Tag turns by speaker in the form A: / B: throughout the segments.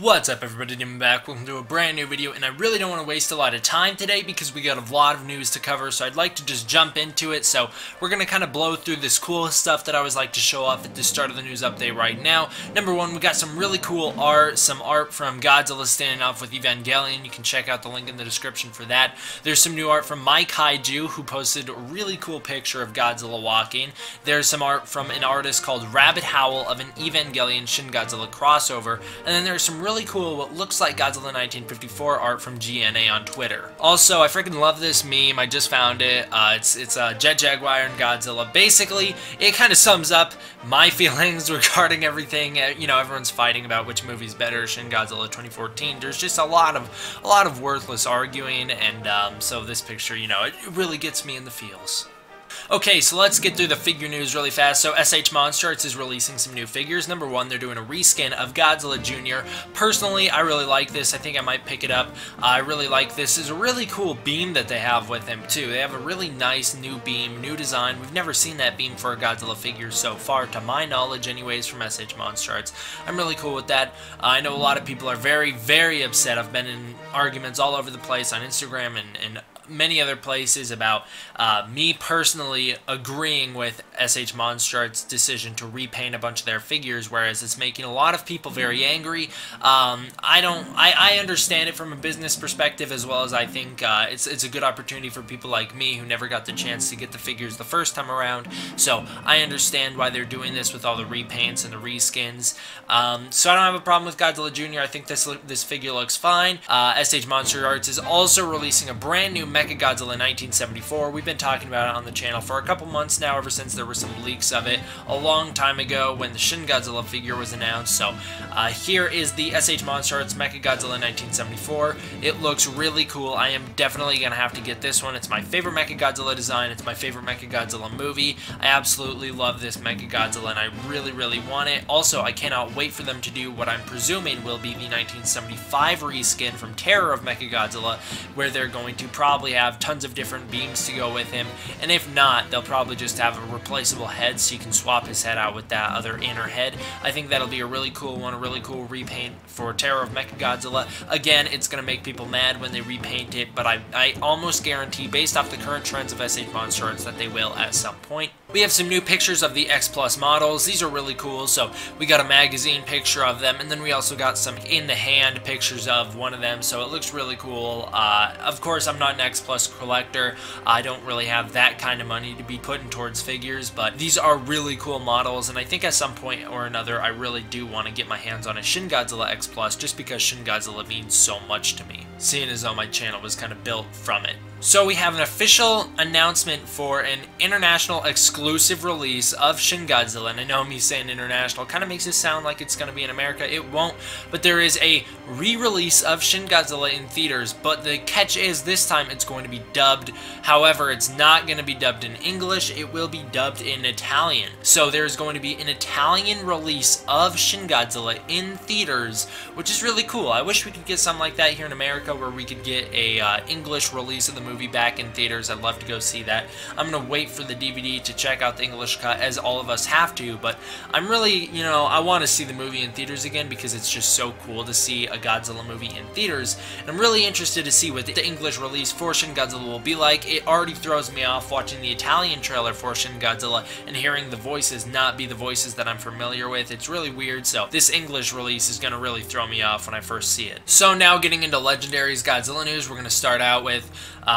A: What's up everybody, Jim back, welcome to a brand new video, and I really don't want to waste a lot of time today because we got a lot of news to cover, so I'd like to just jump into it. So we're going to kind of blow through this cool stuff that I always like to show off at the start of the news update right now. Number one, we got some really cool art, some art from Godzilla standing off with Evangelion. You can check out the link in the description for that. There's some new art from My Kaiju, who posted a really cool picture of Godzilla walking. There's some art from an artist called Rabbit Howl of an Evangelion Shin Godzilla crossover, and then there's some really cool, what looks like Godzilla 1954 art from GNA on Twitter. Also, I freaking love this meme. I just found it. It's Jet Jaguar and Godzilla. Basically, it kind of sums up my feelings regarding everything. You know, everyone's fighting about which movie's better, Shin Godzilla 2014. There's just a lot of worthless arguing, and so this picture, you know, it really gets me in the feels. Okay, so let's get through the figure news really fast. So SH Monster Arts is releasing some new figures. Number one, they're doing a reskin of Godzilla Jr. Personally, I really like this. I think I might pick it up. I really like this. It's a really cool beam that they have with him, too. They have a really nice new beam, new design. We've never seen that beam for a Godzilla figure so far, to my knowledge anyways, from SH Monster Arts. I'm really cool with that. I know a lot of people are very, very upset. I've been in arguments all over the place on Instagram and many other places about me personally agreeing with SH Monster Arts' decision to repaint a bunch of their figures, whereas it's making a lot of people very angry. I understand it from a business perspective, as well as I think it's a good opportunity for people like me who never got the chance to get the figures the first time around. So I understand why they're doing this with all the repaints and the reskins. So I don't have a problem with Godzilla Jr. I think this figure looks fine. SH Monster Arts is also releasing a brand new Mechagodzilla 1974. We've been talking about it on the channel for a couple months now, ever since there were some leaks of it a long time ago when the Shin Godzilla figure was announced. So here is the SH Monster Arts Mechagodzilla 1974. It looks really cool. I am definitely going to have to get this one. It's my favorite Mechagodzilla design. It's my favorite Mechagodzilla movie. I absolutely love this Mechagodzilla, and I really, really want it. Also, I cannot wait for them to do what I'm presuming will be the 1975 reskin from Terror of Mechagodzilla, where they're going to probably have tons of different beams to go with him, and if not, they'll probably just have a replaceable head so you can swap his head out with that other inner head. I think that'll be a really cool one, a really cool repaint for Terror of Mechagodzilla. Again, it's going to make people mad when they repaint it, but I almost guarantee, based off the current trends of SH Monster Arts, that they will at some point. We have some new pictures of the X-Plus models. These are really cool. So we got a magazine picture of them, and then we also got some in-the-hand pictures of one of them, so it looks really cool. Of course, I'm not an X-Plus collector. I don't really have that kind of money to be putting towards figures, but these are really cool models, and I think at some point or another, I really do want to get my hands on a Shin Godzilla X-Plus, just because Shin Godzilla means so much to me, seeing as though my channel was kind of built from it. So we have an official announcement for an international exclusive release of Shin Godzilla, and I know me saying international kind of makes it sound like it's going to be in America. It won't, but there is a re-release of Shin Godzilla in theaters, but the catch is this time it's going to be dubbed. However, it's not going to be dubbed in English, it will be dubbed in Italian. So there's going to be an Italian release of Shin Godzilla in theaters, which is really cool. I wish we could get something like that here in America, where we could get a English release of the movie back in theaters. I'd love to go see that. I'm going to wait for the DVD to check out the English cut, as all of us have to, but I'm really, you know, I want to see the movie in theaters again because it's just so cool to see a Godzilla movie in theaters, and I'm really interested to see what the English release for Shin Godzilla will be like. It already throws me off watching the Italian trailer for Shin Godzilla and hearing the voices not be the voices that I'm familiar with. It's really weird, so this English release is going to really throw me off when I first see it. So now getting into Legendary's Godzilla news, we're going to start out with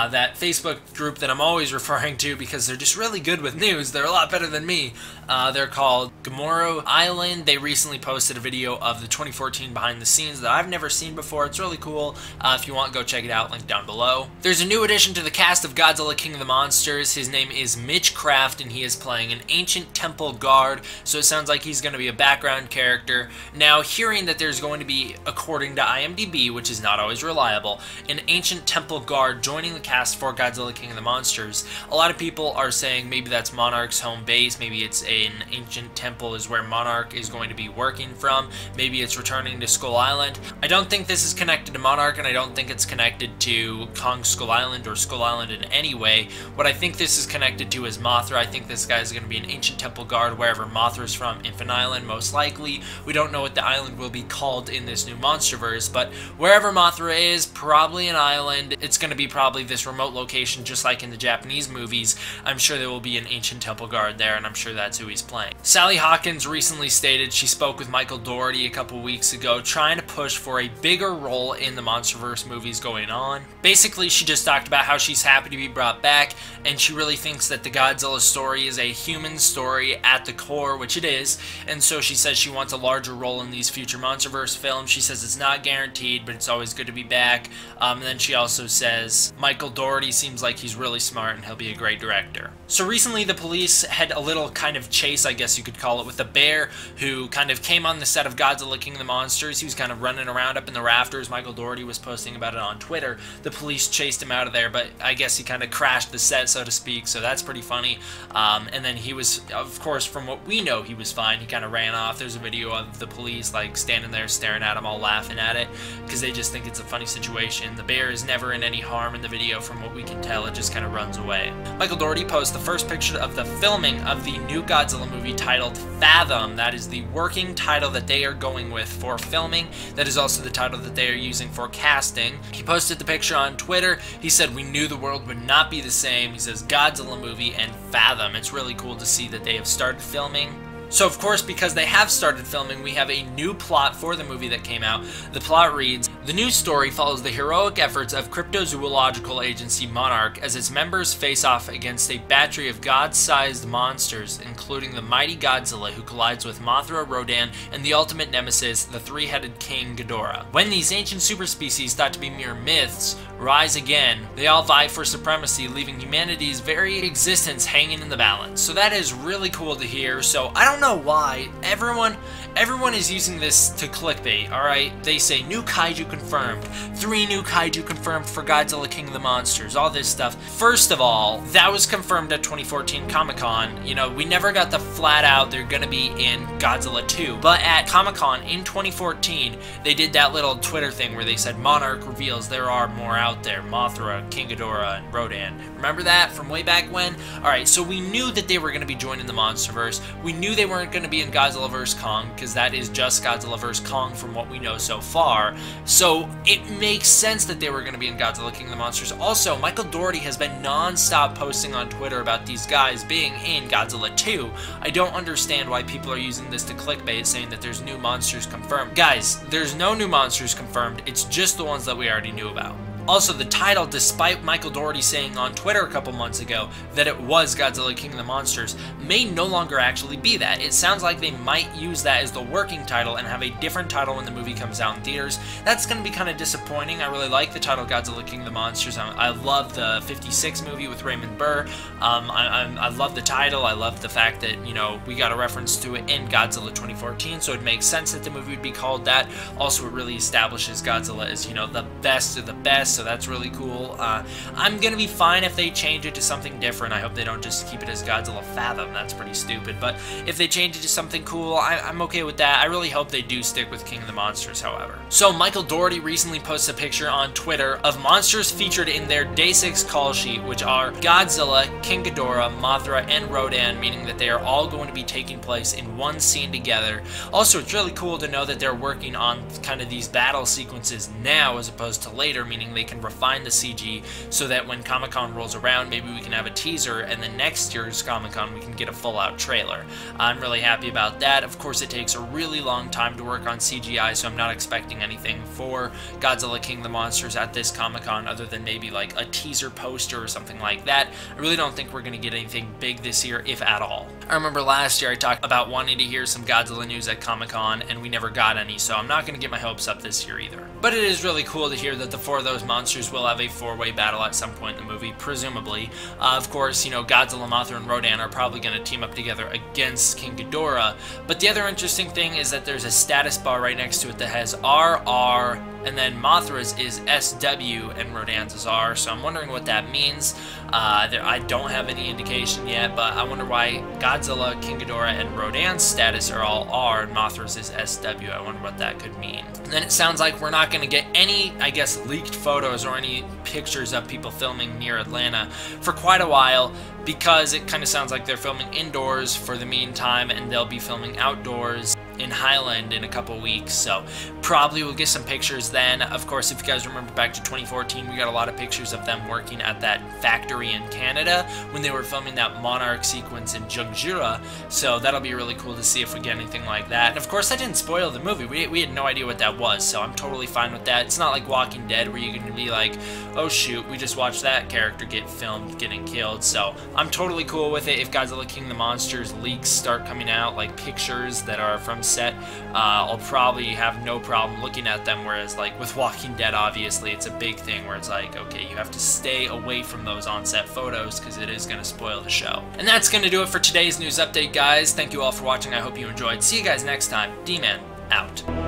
A: that Facebook group that I'm always referring to because they're just really good with news. They're a lot better than me. They're called Gamoro Island. They recently posted a video of the 2014 behind the scenes that I've never seen before. It's really cool. If you want, go check it out, link down below. There's a new addition to the cast of Godzilla King of the Monsters. His name is Mitch Kraft, and he is playing an ancient temple guard, so it sounds like he's going to be a background character. Now, hearing that there's going to be, according to IMDb, which is not always reliable, unreliable, an ancient temple guard joining the cast for Godzilla King of the Monsters. A lot of people are saying maybe that's Monarch's home base, maybe it's an ancient temple is where Monarch is going to be working from, maybe it's returning to Skull Island. I don't think this is connected to Monarch, and I don't think it's connected to Kong Skull Island or Skull Island in any way. What I think this is connected to is Mothra. I think this guy is going to be an ancient temple guard wherever Mothra's from, Infinite Island most likely. We don't know what the island will be called in this new Monsterverse, but wherever Mothra is, probably an island. It's going to be probably this remote location, just like in the Japanese movies. I'm sure there will be an ancient temple guard there, and I'm sure that's who he's playing. Sally Hawkins recently stated she spoke with Michel Dougherty a couple weeks ago, trying to push for a bigger role in the Monsterverse movies going on. Basically, she just talked about how she's happy to be brought back, and she really thinks that the Godzilla story is a human story at the core, which it is, and so she says she wants a larger role in these future Monsterverse films. She says it's not guaranteed, but it's always good to be back. And then she also says Michel Dougherty seems like he's really smart and he'll be a great director. So recently the police had a little kind of chase, I guess you could call it, with a bear who kind of came on the set of Godzilla King of the Monsters. He was kind of running around up in the rafters. Michel Dougherty was posting about it on Twitter. The police chased him out of there, but I guess he kind of crashed the set, so to speak, so that's pretty funny. And then he was, of course, from what we know, he was fine. He kind of ran off. There's a video of the police like standing there staring at him, all laughing at it, because they just think it's a funny situation. The bear is never in any harm in the video, from what we can tell. It just kind of runs away. Michel Dougherty posted the first picture of the filming of the new Godzilla movie titled Fathom. That is the working title that they are going with for filming. That is also the title that they are using for casting. He posted the picture on Twitter. He said, "We knew the world would not be the same." He says Godzilla movie and Fathom. It's really cool to see that they have started filming. So of course, because they have started filming, we have a new plot for the movie that came out. The plot reads, the new story follows the heroic efforts of cryptozoological agency Monarch as its members face off against a battery of god-sized monsters, including the mighty Godzilla who collides with Mothra, Rodan, and the ultimate nemesis, the three-headed King Ghidorah. When these ancient superspecies thought to be mere myths rise again, they all vie for supremacy, leaving humanity's very existence hanging in the balance. So that is really cool to hear. So I don't know why everyone is using this to clickbait. Alright, they say new kaiju confirmed, 3 new kaiju confirmed for Godzilla King of the Monsters, all this stuff. First of all, that was confirmed at 2014 Comic-Con. You know, we never got the flat out they're gonna be in Godzilla 2, but at Comic-Con in 2014 they did that little Twitter thing where they said Monarch reveals there are more out there, Mothra, King Ghidorah, and Rodan. Remember that from way back when? Alright, so we knew that they were gonna be joining the Monsterverse. We knew they weren't gonna be in Godzilla vs. Kong, because that is just Godzilla vs. Kong from what we know so far. So it makes sense that they were going to be in Godzilla King of the Monsters. Also, Michel Dougherty has been non-stop posting on Twitter about these guys being in Godzilla 2. I don't understand why people are using this to clickbait, saying that there's new monsters confirmed. Guys, there's no new monsters confirmed. It's just the ones that we already knew about. Also, the title, despite Michel Dougherty saying on Twitter a couple months ago that it was Godzilla King of the Monsters, may no longer actually be that. It sounds like they might use that as the working title and have a different title when the movie comes out in theaters. That's going to be kind of disappointing. I really like the title Godzilla King of the Monsters. I love the 56 movie with Raymond Burr. I love the title. I love the fact that, you know, we got a reference to it in Godzilla 2014, so it makes sense that the movie would be called that. Also, it really establishes Godzilla as, you know, the best of the best, so that's really cool. I'm gonna be fine if they change it to something different. I hope they don't just keep it as Godzilla Fathom. That's pretty stupid. But if they change it to something cool, I'm okay with that. I really hope they do stick with King of the Monsters, however. So Michel Dougherty recently posted a picture on Twitter of monsters featured in their Day 6 call sheet, which are Godzilla, King Ghidorah, Mothra, and Rodan, meaning that they are all going to be taking place in one scene together. Also, it's really cool to know that they're working on kind of these battle sequences now as opposed to later, meaning they can refine the CG so that when Comic-Con rolls around, maybe we can have a teaser, and then next year's Comic-Con we can get a full-out trailer. I'm really happy about that. Of course, it takes a really long time to work on CGI, so I'm not expecting anything for Godzilla King of the Monsters at this Comic-Con other than maybe like a teaser poster or something like that. I really don't think we're going to get anything big this year, if at all. I remember last year I talked about wanting to hear some Godzilla news at Comic-Con, and we never got any, so I'm not going to get my hopes up this year either. But it is really cool to hear that the 4 of those monsters will have a 4-way battle at some point in the movie, presumably. Of course, you know, Godzilla, Mothra, and Rodan are probably going to team up together against King Ghidorah. But the other interesting thing is that there's a status bar right next to it that has RR and then Mothra's is SW and Rodan's is R, so I'm wondering what that means. I don't have any indication yet, but I wonder why Godzilla, King Ghidorah, and Rodan's status are all R, and Mothra's is SW. I wonder what that could mean. And then it sounds like we're not going to get any, I guess, leaked photos or any pictures of people filming near Atlanta for quite a while, because it kind of sounds like they're filming indoors for the meantime, and they'll be filming outdoors in Highland in a couple weeks, so probably we'll get some pictures then. Of course, if you guys remember back to 2014, we got a lot of pictures of them working at that factory in Canada when they were filming that Monarch sequence in Gojira, so that'll be really cool to see if we get anything like that. And of course, that didn't spoil the movie. We had no idea what that was, so I'm totally fine with that. It's not like Walking Dead where you're going to be like, oh shoot, we just watched that character get filmed getting killed, so I'm totally cool with it. If Godzilla King the Monsters leaks start coming out, like pictures that are from set, I'll probably have no problem looking at them, whereas like with Walking Dead, obviously it's a big thing where it's like, okay, you have to stay away from those on-set photos because it is going to spoil the show. And that's going to do it for today's news update, guys. Thank you all for watching. I hope you enjoyed. See you guys next time. D-Man out.